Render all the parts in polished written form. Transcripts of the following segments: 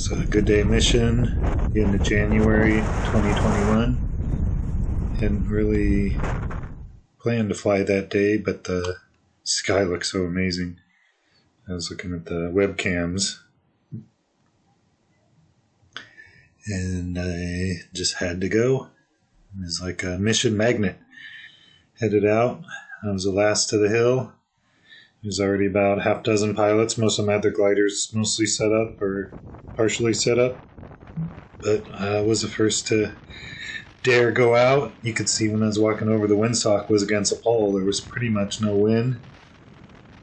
So a good day mission, the end of January 2021. Hadn't really planned to fly that day, but the sky looked so amazing. I was looking at the webcams and I just had to go. It was like a mission magnet. Headed out. I was the last to the hill. There's already about half dozen pilots. Most of them had their gliders mostly set up or partially set up. But I was the first to dare go out. You could see when I was walking over, the windsock was against a pole. There was pretty much no wind.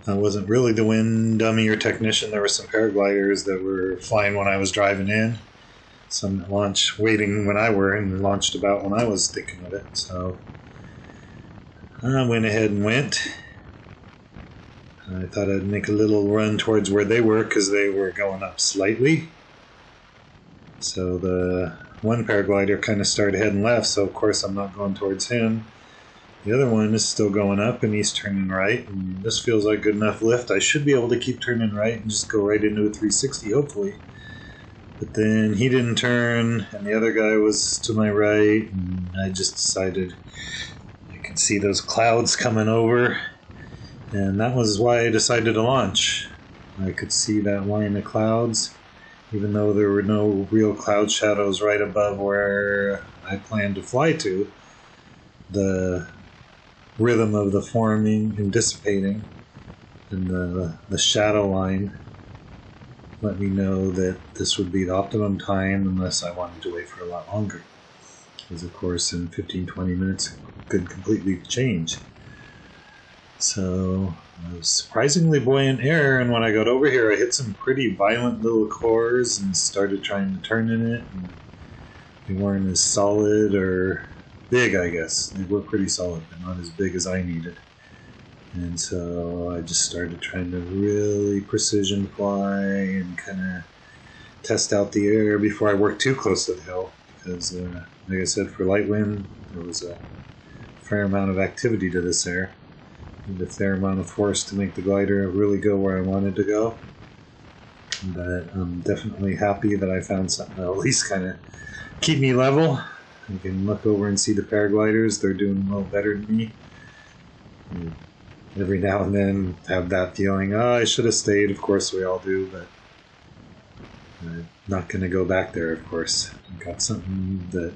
I wasn't really the wind dummy or technician. There were some paragliders that were flying when I was driving in. Some that launched waiting when I were and launched about when I was thinking of it. So I went ahead and went. I thought I'd make a little run towards where they were because they were going up slightly. So the one paraglider kind of started heading left, so of course I'm not going towards him. The other one is still going up and he's turning right, and this feels like good enough lift. I should be able to keep turning right and just go right into a 360 hopefully. But then he didn't turn and the other guy was to my right, and I just decided I could see those clouds coming over. And that was why I decided to launch. I could see that line of clouds, even though there were no real cloud shadows right above where I planned to fly to. The rhythm of the forming and dissipating and the shadow line let me know that this would be the optimum time unless I wanted to wait for a lot longer. Because of course in 15-20 minutes it could completely change. So I was surprisingly buoyant air, and when I got over here I hit some pretty violent little cores and started trying to turn in it, and they weren't as solid or big, I guess. They were pretty solid, but not as big as I needed. And so I just started trying to really precision fly and kind of test out the air before I worked too close to the hill, because like I said, for light wind there was a fair amount of activity to this air. And a fair amount of force to make the glider really go where I wanted to go. But I'm definitely happy that I found something that'll at least kind of keep me level. I can look over and see the paragliders. They're doing a little better than me. And every now and then have that feeling, oh, I should have stayed. Of course we all do, but I'm not going to go back there, of course. I've got something that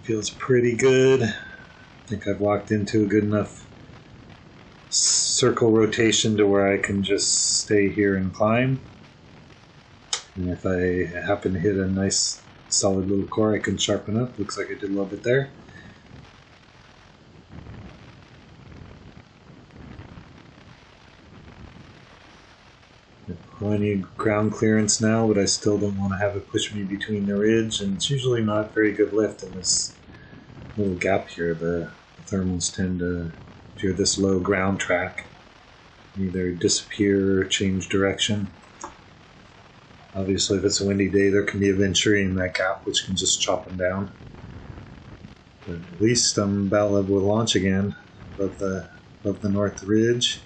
feels pretty good. I think I've walked into a good enough circle rotation to where I can just stay here and climb. And if I happen to hit a nice solid little core, I can sharpen up. Looks like I did a little bit there. Plenty of ground clearance now, but I still don't want to have it push me between the ridge, and it's usually not very good lift in this little gap here. The thermals tend to, if you're this low ground track, either disappear or change direction. Obviously if it's a windy day there can be a venturi in that gap which can just chop them down. But at least I'm about level with launch again, above the north ridge.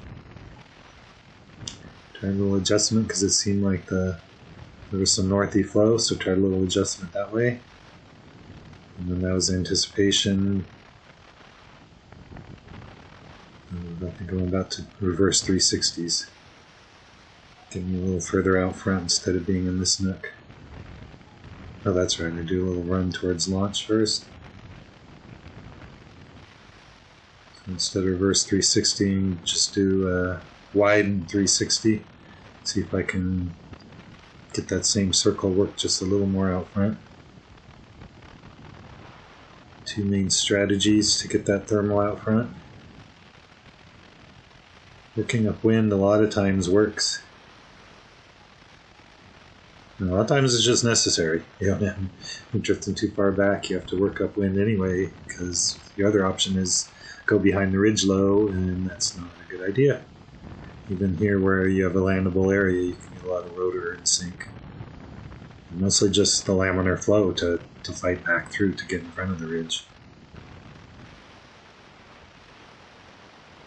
Tried a little adjustment because it seemed like there was some northy flow, so tried a little adjustment that way. And then that was anticipation. I think I'm about to reverse 360s. Getting a little further out front instead of being in this nook. Oh, that's right, I do a little run towards launch first. So instead of reverse 360, just do a wide 360. See if I can get that same circle work just a little more out front. Two main strategies to get that thermal out front. Working upwind a lot of times works. And a lot of times it's just necessary. You don't have to drifting too far back. You have to work upwind anyway, because the other option is go behind the ridge low, and that's not a good idea. Even here where you have a landable area, you can get a lot of rotor and sink. And mostly just the laminar flow to fight back through to get in front of the ridge.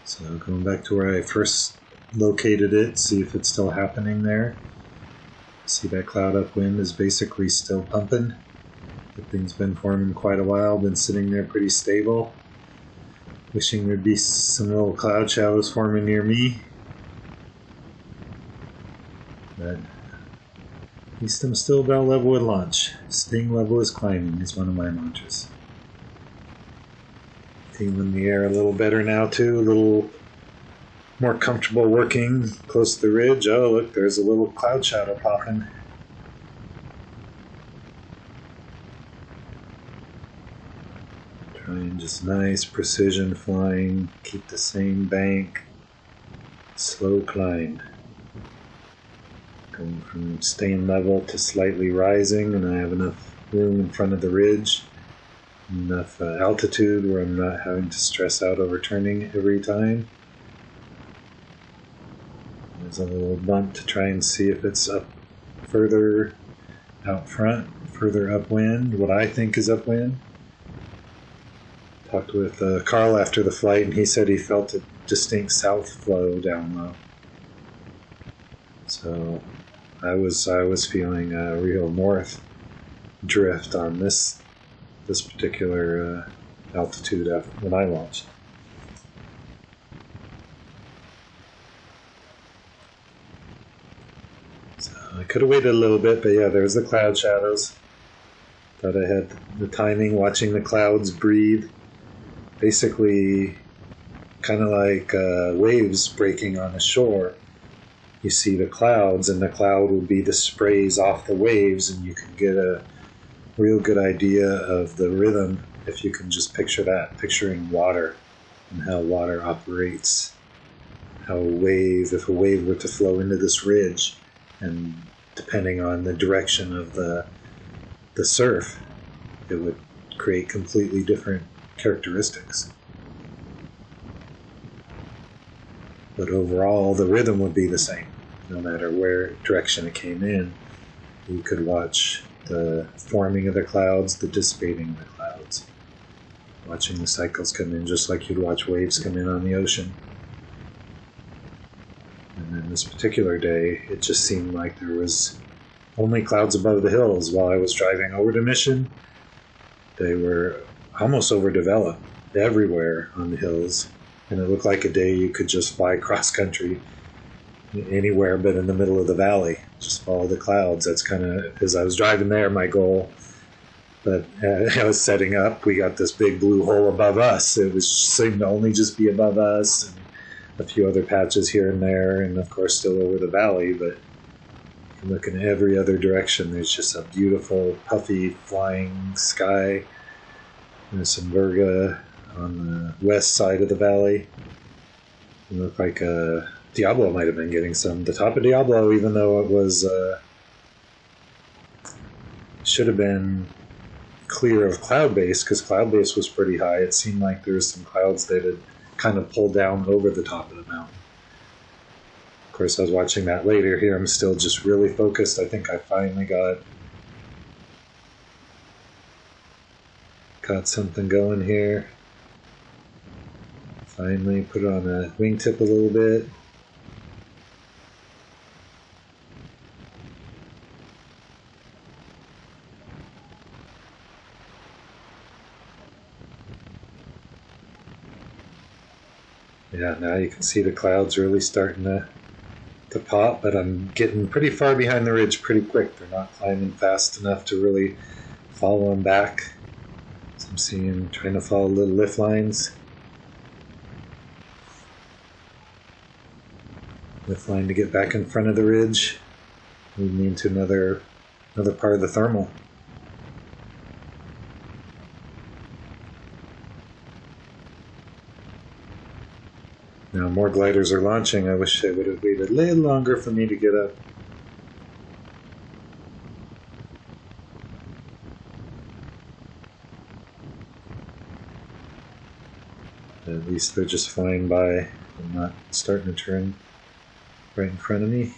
So going back to where I first located it, see if it's still happening there. See that cloud upwind is basically still pumping. The thing's been forming quite a while, been sitting there pretty stable. Wishing there'd be some little cloud shadows forming near me. But at least I'm still about level at launch. Staying level is climbing is one of my mantras. Feeling the air a little better now too, a little more comfortable working close to the ridge. Oh look, there's a little cloud shadow popping. Trying just nice precision flying, keep the same bank, slow climb. Going from staying level to slightly rising, and I have enough room in front of the ridge, enough altitude where I'm not having to stress out over turning every time. There's a little bump to try and see if it's up further out front, further upwind, what I think is upwind. Talked with Carl after the flight, and he said he felt a distinct south flow down low. So I was feeling a real north drift on this particular altitude when I launched. So I could have waited a little bit, but yeah, there's the cloud shadows. Thought I had the timing, watching the clouds breathe. Basically, kind of like waves breaking on the shore. You see the clouds, and the cloud will be the sprays off the waves, and you can get a real good idea of the rhythm if you can just picture that, picturing water and how water operates. How if a wave were to flow into this ridge, and depending on the direction of the surf, it would create completely different characteristics. But overall, the rhythm would be the same, no matter where direction it came in. You could watch the forming of the clouds, the dissipating of the clouds, watching the cycles come in just like you'd watch waves come in on the ocean. And then this particular day, it just seemed like there was only clouds above the hills. While I was driving over to Mission, they were almost overdeveloped everywhere on the hills, and it looked like a day you could just fly cross country anywhere but in the middle of the valley, just follow the clouds. That's kind of, as I was driving there, my goal. But I was setting up, we got this big blue hole above us. It was seemed to only just be above us, and a few other patches here and there, and of course still over the valley. But you can look in every other direction, there's just a beautiful puffy flying sky. There's some Virga on the west side of the valley. It looked like Diablo might have been getting some. The top of Diablo, even though it was should have been clear of cloud base, because cloud base was pretty high, it seemed like there was some clouds that had kind of pulled down over the top of the mountain. Of course, I was watching that later. Here I'm still just really focused. I think I finally got something going here. Finally put it on a wingtip a little bit. Yeah, now you can see the clouds really starting to pop, but I'm getting pretty far behind the ridge pretty quick. They're not climbing fast enough to really follow them back. So I'm trying to follow little lift lines. Lift line to get back in front of the ridge, leading me into another part of the thermal. Now more gliders are launching. I wish they would have waited a little longer for me to get up. At least they're just flying by and not starting to turn right in front of me.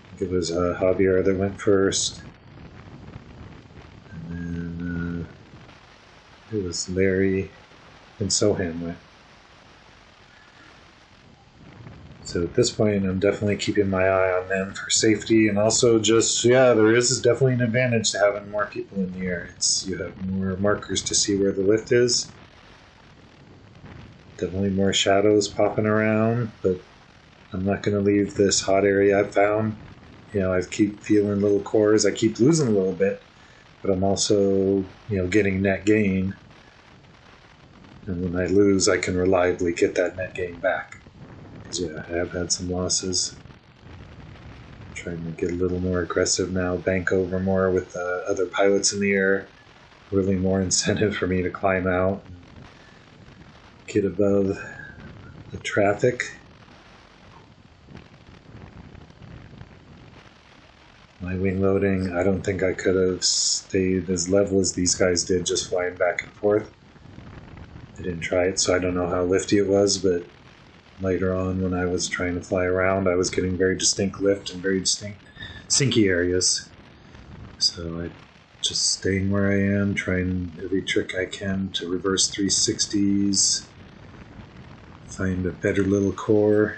I think it was Javier that went first. And then it was Larry and Sohan went. So at this point, I'm definitely keeping my eye on them for safety, and also just, yeah, there is definitely an advantage to having more people in the air. You have more markers to see where the lift is. Definitely more shadows popping around, but I'm not going to leave this hot area I've found. I keep feeling little cores. I keep losing a little bit, but I'm also, getting net gain. And when I lose, I can reliably get that net gain back. Yeah, I have had some losses. I'm trying to get a little more aggressive now, bank over more with other pilots in the air. Really more incentive for me to climb out and get above the traffic. My wing loading, I don't think I could have stayed as level as these guys did just flying back and forth. I didn't try it, so I don't know how lifty it was, but later on, when I was trying to fly around, I was getting very distinct lift and very distinct sinky areas. So I just staying where I am, trying every trick I can to reverse 360s, find a better little core.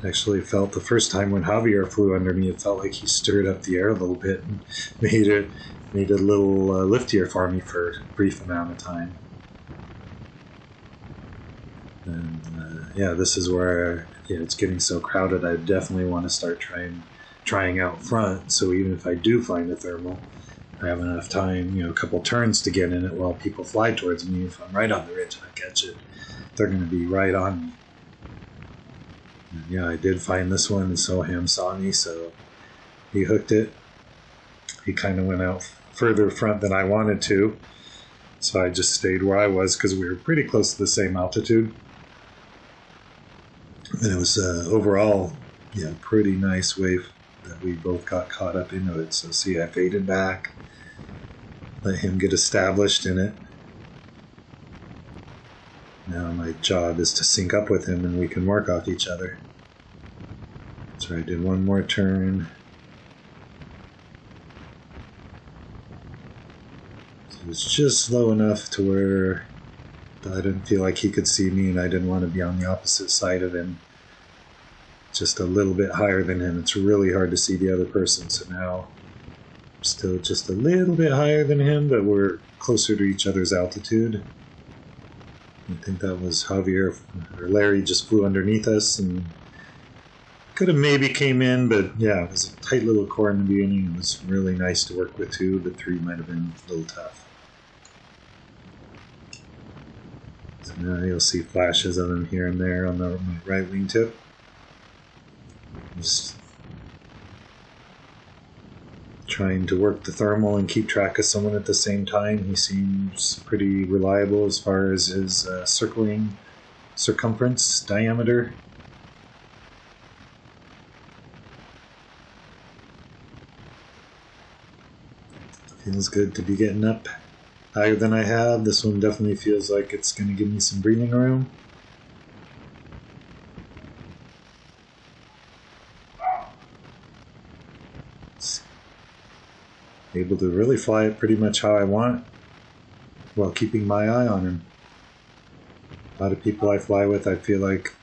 Actually felt the first time when Javier flew under me, it felt like he stirred up the air a little bit and made it a little liftier for me for a brief amount of time. And yeah, this is where it's getting so crowded. I definitely want to start trying out front. So even if I do find a thermal, I have enough time, a couple turns to get in it while people fly towards me. If I'm right on the ridge and I catch it, they're going to be right on me. And yeah, I did find this one, and Soham saw me, so he hooked it. He kind of went out further front than I wanted to, so I just stayed where I was because we were pretty close to the same altitude. And it was overall, pretty nice wave that we both got caught up into it. So see, I faded back, let him get established in it. Now my job is to sync up with him and we can work off each other. So I did one more turn. So it was just low enough to where I didn't feel like he could see me, and I didn't want to be on the opposite side of him. Just a little bit higher than him. It's really hard to see the other person, so now I'm still just a little bit higher than him, but we're closer to each other's altitude. I think that was Javier, or Larry just flew underneath us, and could have maybe came in, but yeah, it was a tight little core in the beginning. It was really nice to work with too, but 3 might have been a little tough. So now you'll see flashes of them here and there on my right wingtip. Just trying to work the thermal and keep track of someone at the same time. He seems pretty reliable as far as his circling circumference, diameter. Feels good to be getting up higher than I have. This one definitely feels like it's going to give me some breathing room. Able to really fly it pretty much how I want while keeping my eye on him. A lot of people I fly with, I feel like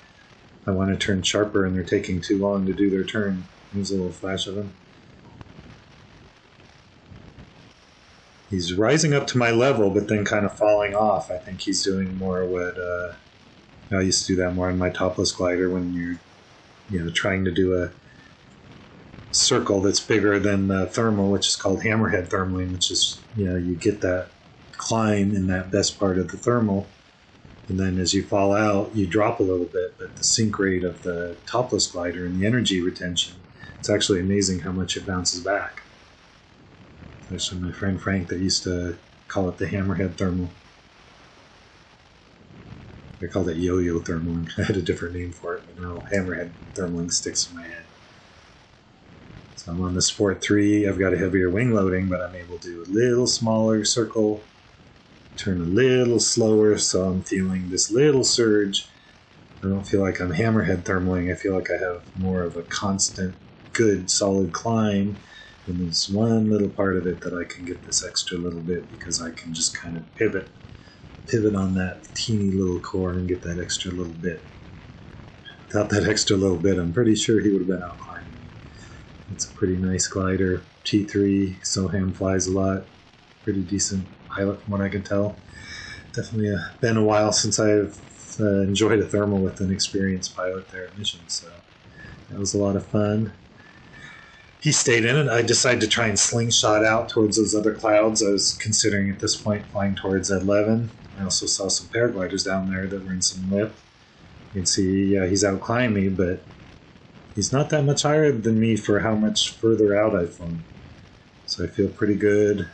I want to turn sharper and they're taking too long to do their turn. Here's a little flash of him. He's rising up to my level, but then kind of falling off. I think he's doing more what I used to do that more on my topless glider when you're trying to do a circle that's bigger than thermal, which is called hammerhead thermaling, which is you get that climb in that best part of the thermal, and then as you fall out, you drop a little bit. But the sink rate of the topless glider and the energy retention, it's actually amazing how much it bounces back. Especially my friend Frank that used to call it the hammerhead thermal. I called it yo-yo thermaling. I had a different name for it, but now hammerhead thermaling sticks in my head. So I'm on the Sport 3. I've got a heavier wing loading, but I'm able to do a little smaller circle, turn a little slower, so I'm feeling this little surge. I don't feel like I'm hammerhead thermaling. I feel like I have more of a constant, good, solid climb. And there's one little part of it that I can get this extra little bit because I can just kind of pivot pivot on that teeny little core and get that extra little bit. Without that extra little bit, I'm pretty sure he would have been out climbing me. It's a pretty nice glider. T3, Soham flies a lot. Pretty decent pilot from what I can tell. Definitely been a while since I've enjoyed a thermal with an experienced pilot there at Mission, so that was a lot of fun. He stayed in it. I decided to try and slingshot out towards those other clouds. I was considering at this point flying towards 11. I also saw some paragliders down there that were in some lift. You can see, yeah, he's out climbing me, but he's not that much higher than me for how much further out I've flown. So I feel pretty good.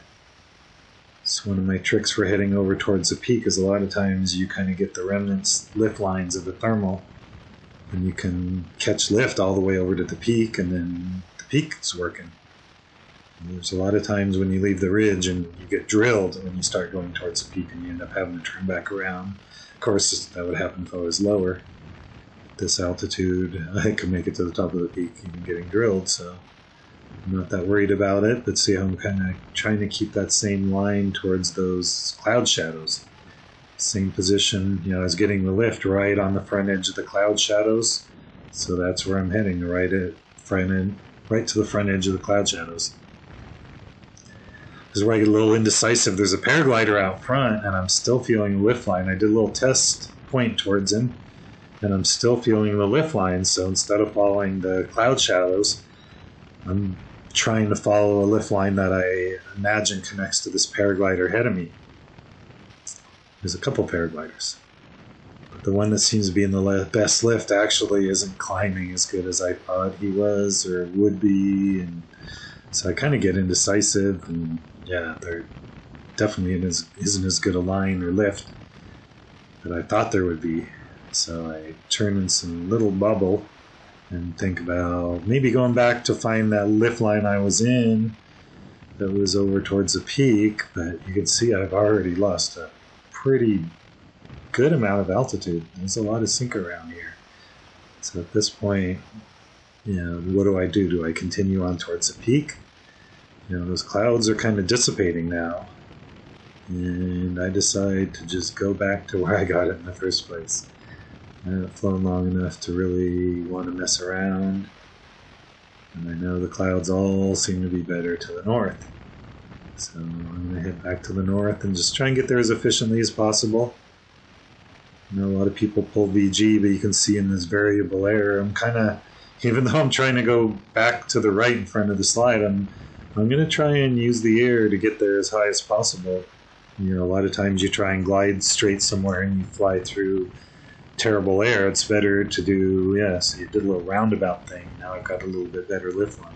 It's one of my tricks for heading over towards the peak is a lot of times you kind of get the remnants lift lines of the thermal, and you can catch lift all the way over to the peak, and then the peak's working. And there's a lot of times when you leave the ridge and you get drilled when you start going towards the peak and you end up having to turn back around. Of course, that would happen if I was lower. At this altitude, I could make it to the top of the peak even getting drilled, so I'm not that worried about it. But see how I'm kind of trying to keep that same line towards those cloud shadows. Same position, you know, I was getting the lift right on the front edge of the cloud shadows, so that's where I'm heading, right to the front edge of the cloud shadows. This is where I get a little indecisive. There's a paraglider out front, and I'm still feeling a lift line. I did a little test point towards him, and I'm still feeling the lift line, so instead of following the cloud shadows, I'm trying to follow a lift line that I imagine connects to this paraglider ahead of me. There's a couple paragliders. But the one that seems to be in the best lift actually isn't climbing as good as I thought he was or would be. And so I kind of get indecisive. And yeah, there definitely isn't as good a line or lift that I thought there would be. So I turn in some little bubble and think about maybe going back to find that lift line I was in that was over towards the peak. But you can see I've already lost a pretty good amount of altitude. There's a lot of sink around here. So at this point, you know, what do? Do I continue on towards the peak? You know, those clouds are kind of dissipating now. And I decide to just go back to where I got it in the first place. I haven't flown long enough to really want to mess around. And I know the clouds all seem to be better to the north. So I'm going to head back to the north and just try and get there as efficiently as possible. I know a lot of people pull VG, but you can see in this variable air, I'm kind of, even though I'm trying to go back to the right in front of the slide, I'm going to try and use the air to get there as high as possible. You know, a lot of times you try and glide straight somewhere and you fly through terrible air. It's better to do, yeah, so you did a little roundabout thing. Now I've got a little bit better lift line.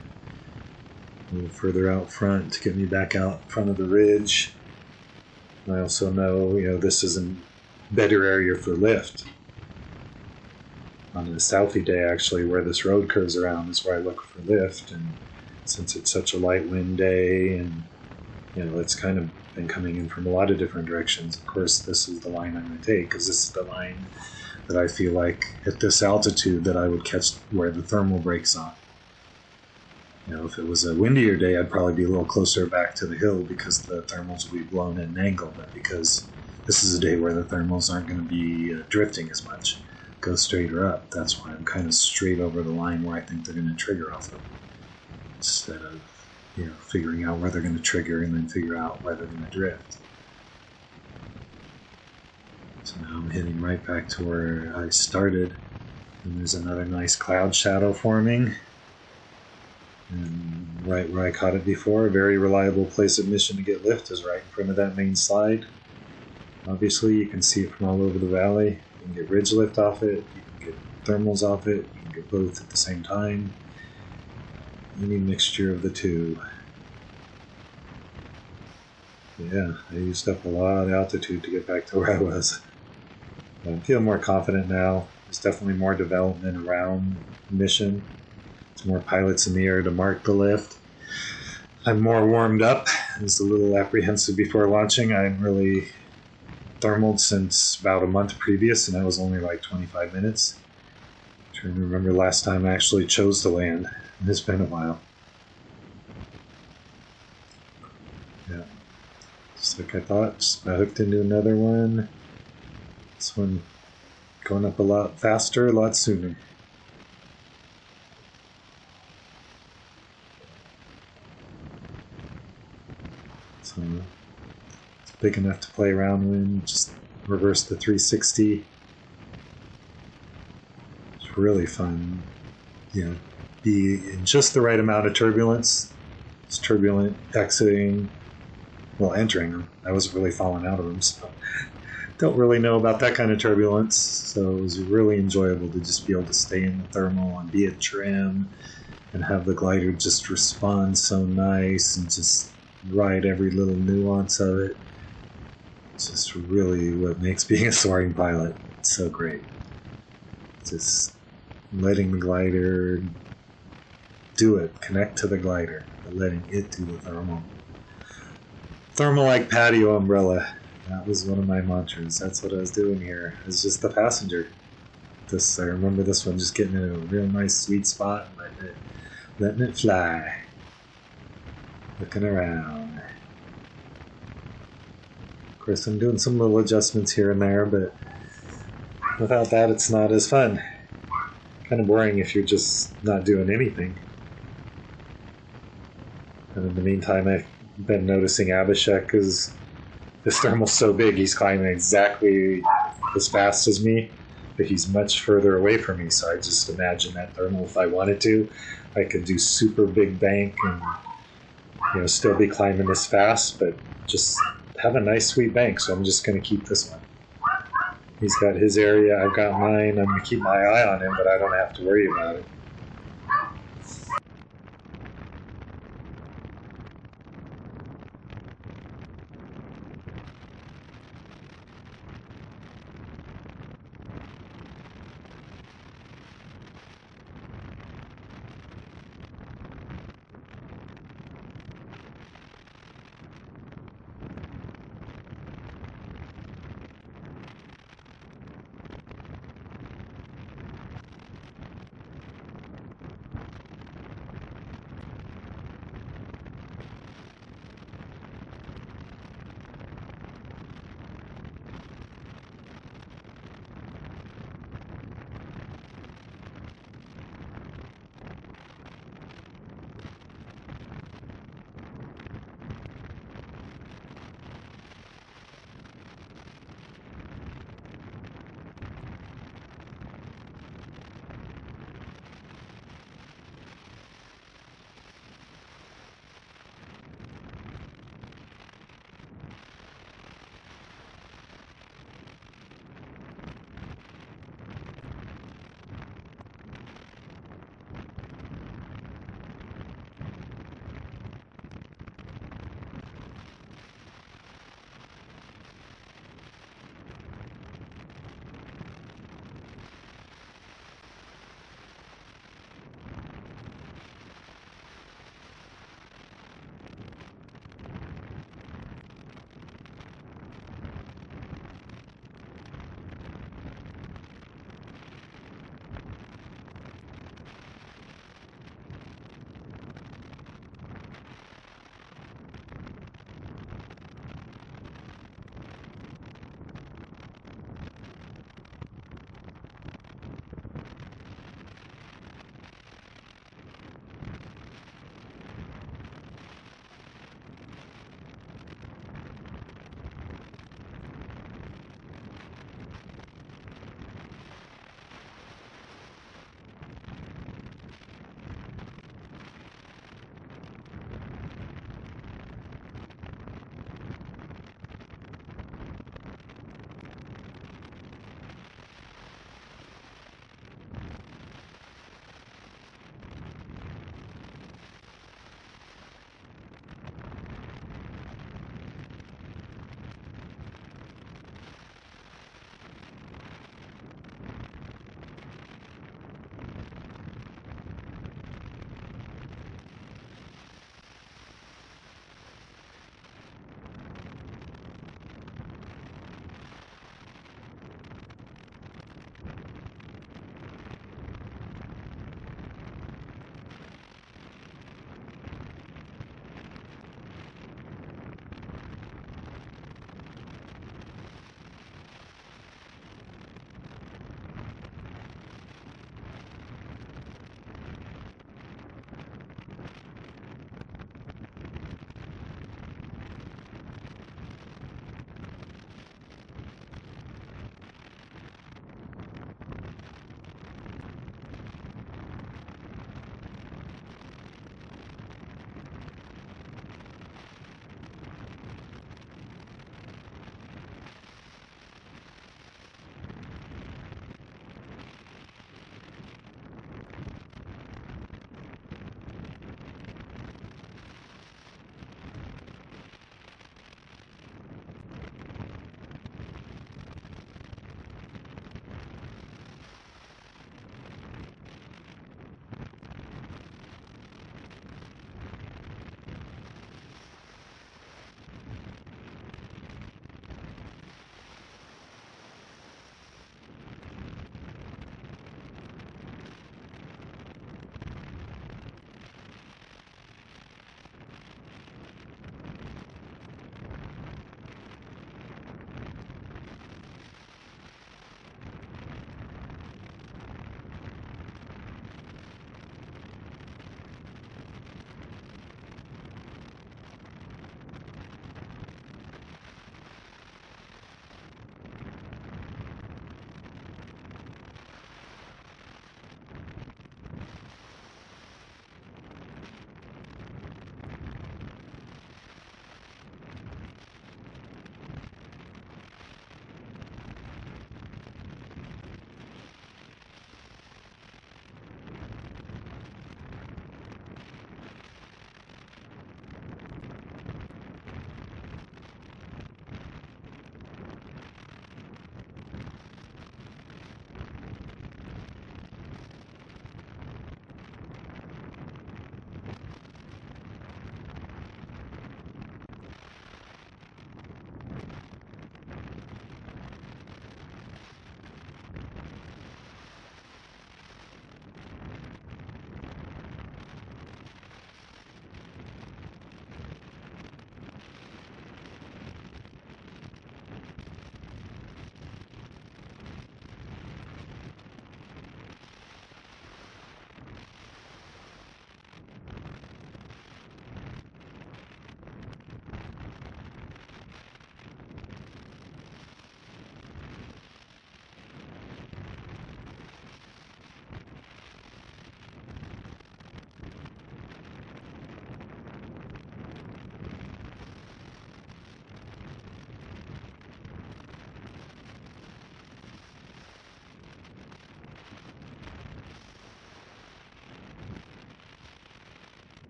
A little further out front to get me back out in front of the ridge. I also know, you know, this is a better area for lift. On a Southie day, actually, where this road curves around is where I look for lift. And since it's such a light wind day, and you know, it's kind of been coming in from a lot of different directions. Of course, this is the line I'm going to take because this is the line that I feel like at this altitude that I would catch where the thermal breaks on. You know, if it was a windier day, I'd probably be a little closer back to the hill because the thermals would be blown at an angle. But because this is a day where the thermals aren't going to be drifting as much, go straighter up. That's why I'm kind of straight over the line where I think they're going to trigger off of, instead of, you know, figuring out where they're going to trigger and then figure out where they're going to drift. So now I'm heading right back to where I started, and there's another nice cloud shadow forming. And right where I caught it before, a very reliable place of mission to get lift is right in front of that main slide. Obviously, you can see it from all over the valley. You can get ridge lift off it, you can get thermals off it, you can get both at the same time. Any mixture of the two. Yeah, I used up a lot of altitude to get back to where I was. But I feel more confident now. There's definitely more development around the mission. There's more pilots in the air to mark the lift. I'm more warmed up. I was a little apprehensive before launching. I hadn't really thermaled since about a month previous, and that was only like 25 minutes. I'm trying to remember last time I actually chose to land. It's been a while. Yeah. Just like I thought, just got hooked into another one. This one going up a lot faster, a lot sooner. So it's big enough to play around with. Just reverse the 360. It's really fun. You know, be in just the right amount of turbulence. It's turbulent exiting, well, entering them. I wasn't really falling out of them, so don't really know about that kind of turbulence. So it was really enjoyable to just be able to stay in the thermal and be at trim and have the glider just respond so nice and just ride every little nuance of it. It's just really what makes being a soaring pilot so great. Just letting the glider do it, connect to the glider, but letting it do the thermal. Thermal like patio umbrella. That was one of my mantras. That's what I was doing here. I was just the passenger. I remember this one just getting in a real nice sweet spot and letting it fly. Looking around. Of course, I'm doing some little adjustments here and there, but without that, it's not as fun. Kind of boring if you're just not doing anything. And in the meantime, I've been noticing Abhishek because this thermal's so big, he's climbing exactly as fast as me, but he's much further away from me. So I just imagine that thermal, if I wanted to, I could do super big bank and still be climbing this fast, but just have a nice sweet bank. So I'm just going to keep this one. He's got his area, I've got mine. I'm going to keep my eye on him, but I don't have to worry about it.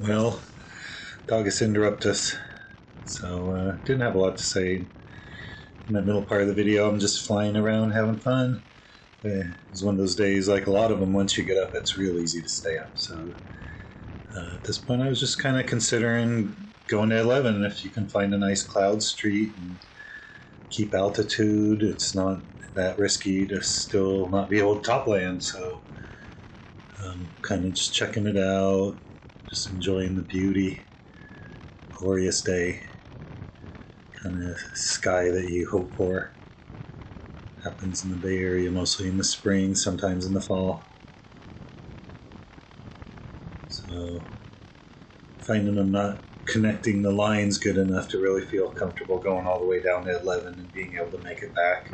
Well, doggos interrupt us, so didn't have a lot to say. In that middle part of the video, I'm just flying around having fun. It's one of those days, like a lot of them, once you get up, it's real easy to stay up. So at this point, I was just kind of considering going to 11 if you can find a nice cloud street and keep altitude. It's not that risky to still not be able to top land, so I'm kind of just checking it out, just enjoying the beauty. Glorious day, kind of sky that you hope for. Happens in the Bay Area mostly in the spring, sometimes in the fall. So finding I'm not connecting the lines good enough to really feel comfortable going all the way down to 11 and being able to make it back.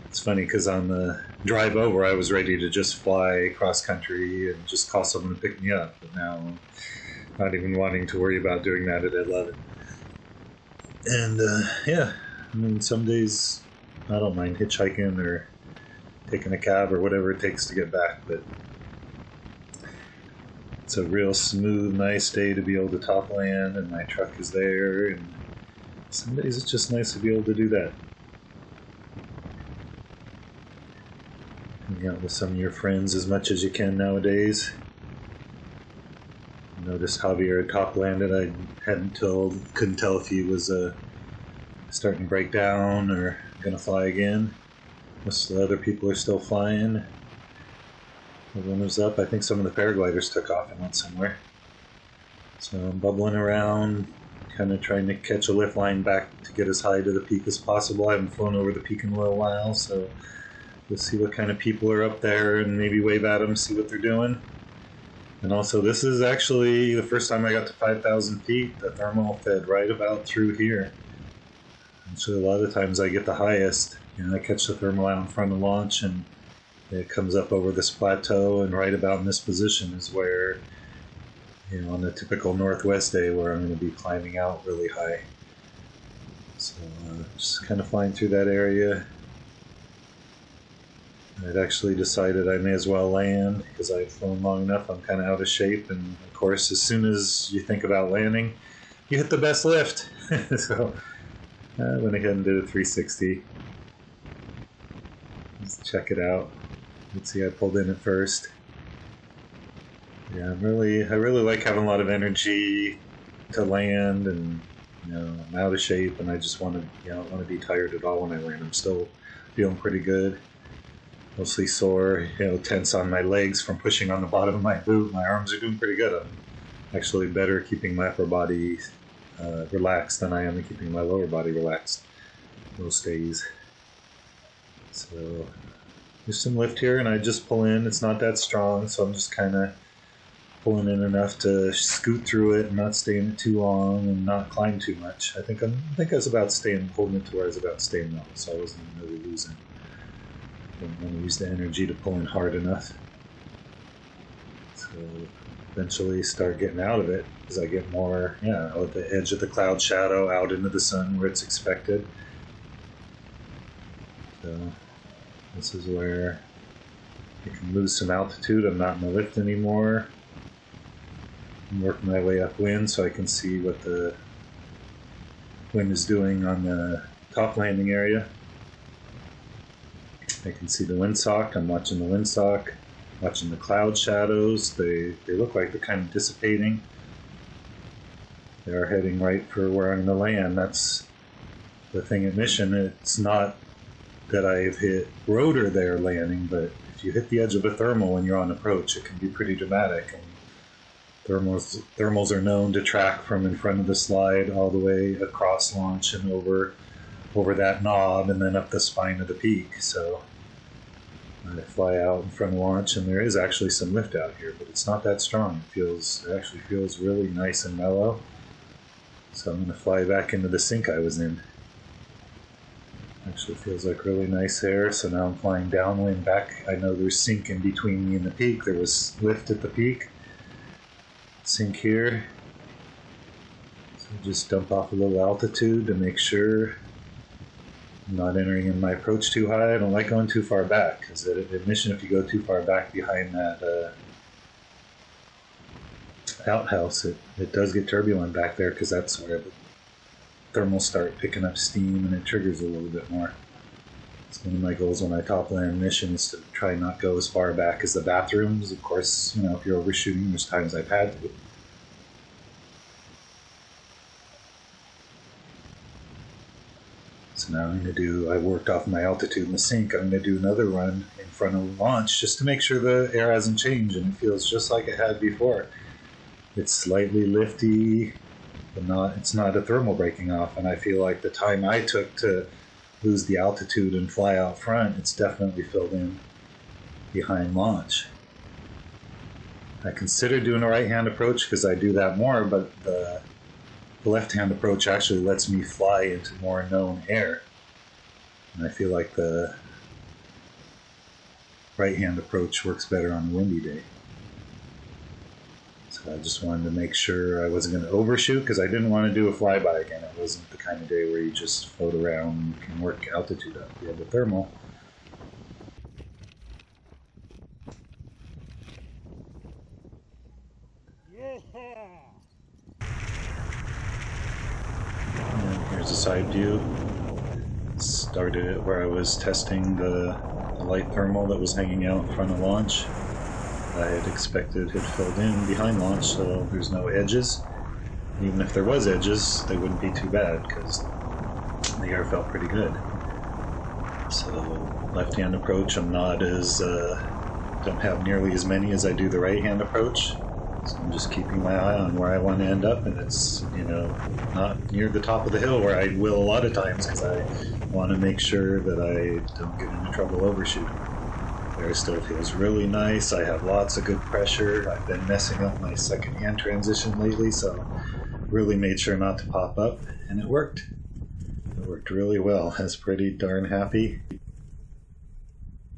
It's funny because on the drive over I was ready to just fly cross country and just call someone to pick me up, but now I'm not even wanting to worry about doing that at 11. And yeah, I mean, some days I don't mind hitchhiking or taking a cab or whatever it takes to get back, but it's a real smooth, nice day to be able to top land, and my truck is there, and some days it's just nice to be able to do that. Hang out with some of your friends as much as you can nowadays. I noticed Javier top landed. I couldn't tell if he was starting to break down or gonna fly again. Most of the other people are still flying. Everyone was up. I think some of the paragliders took off and went somewhere. So I'm bubbling around, kind of trying to catch a lift line back to get as high to the peak as possible. I haven't flown over the peak in a little while, so we'll see what kind of people are up there and maybe wave at them, see what they're doing. And also, this is actually the first time I got to 5,000 feet. The thermal fed right about through here. So a lot of times I get the highest. I catch the thermal out in front of launch, and it comes up over this plateau, and right about in this position is where, on a typical northwest day, where I'm going to be climbing out really high. So just kind of flying through that area. I'd actually decided I may as well land because I've flown long enough. I'm kind of out of shape, and of course, as soon as you think about landing, you hit the best lift. So I went ahead and did a 360. Let's check it out. Let's see, I pulled in at first. Yeah, I really like having a lot of energy to land, and I'm out of shape, and I just want to, don't want to be tired at all when I land. I'm still feeling pretty good. Mostly sore, tense on my legs from pushing on the bottom of my boot. My arms are doing pretty good. I'm actually better keeping my upper body relaxed than I am keeping my lower body relaxed most days. So there's some lift here, and I just pull in. It's not that strong, so I'm just kind of pulling in enough to scoot through it and not stay in it too long and not climb too much. I think I was about holding it to where I was about staying level, so I wasn't really losing. Don't want to use the energy to pull in hard enough. So eventually start getting out of it as I get more, out at the edge of the cloud shadow, out into the sun where it's expected. So this is where I can lose some altitude. I'm not in the lift anymore. I'm working my way upwind so I can see what the wind is doing on the top landing area. I can see the windsock. I'm watching the windsock, watching the cloud shadows. They look like they're kind of dissipating. They are heading right for where I'm going to land. That's the thing at Mission. It's not that I've hit rotor there landing, but if you hit the edge of a thermal when you're on approach, it can be pretty dramatic. And thermals are known to track from in front of the slide all the way across launch and over that knob and then up the spine of the peak. So I fly out in front of launch, and there is actually some lift out here, but it's not that strong. It actually feels really nice and mellow. So I'm going to fly back into the sink I was in. Actually feels like really nice there. So now I'm flying downwind back. I know there's sink in between me and the peak. There was lift at the peak. Sink here. So just dump off a little altitude to make sure I'm not entering in my approach too high. I don't like going too far back, because at Mission, if you go too far back behind that outhouse, it does get turbulent back there because that's where the thermals start picking up steam and it triggers a little bit more. It's one of my goals when I top land mission is to try not go as far back as the bathrooms. Of course, you know, if you're overshooting, there's times I've had to. So now I worked off my altitude in the sink. I'm going to do another run in front of launch just to make sure the air hasn't changed and it feels just like it had before. It's slightly lifty, but it's not a thermal breaking off. And I feel like the time I took to lose the altitude and fly out front, it's definitely filled in behind launch. I consider doing a right-hand approach because I do that more, but the left-hand approach actually lets me fly into more known air. And I feel like the right-hand approach works better on a windy day. So I just wanted to make sure I wasn't going to overshoot because I didn't want to do a flyby again. It wasn't the kind of day where you just float around and work altitude up. You have the thermal. And here's a side view. Started it where I was testing the light thermal that was hanging out in front of launch. I had expected had filled in behind launch, so there's no edges. Even if there was edges, they wouldn't be too bad because the air felt pretty good. So left-hand approach, I'm not as don't have nearly as many as I do the right-hand approach. So I'm just keeping my eye on where I want to end up, and it's, you know, not near the top of the hill where I will a lot of times because I want to make sure that I don't get into trouble overshooting. Air still feels really nice. I have lots of good pressure. I've been messing up my second hand transition lately, so really made sure not to pop up, and it worked. It worked really well. I was pretty darn happy.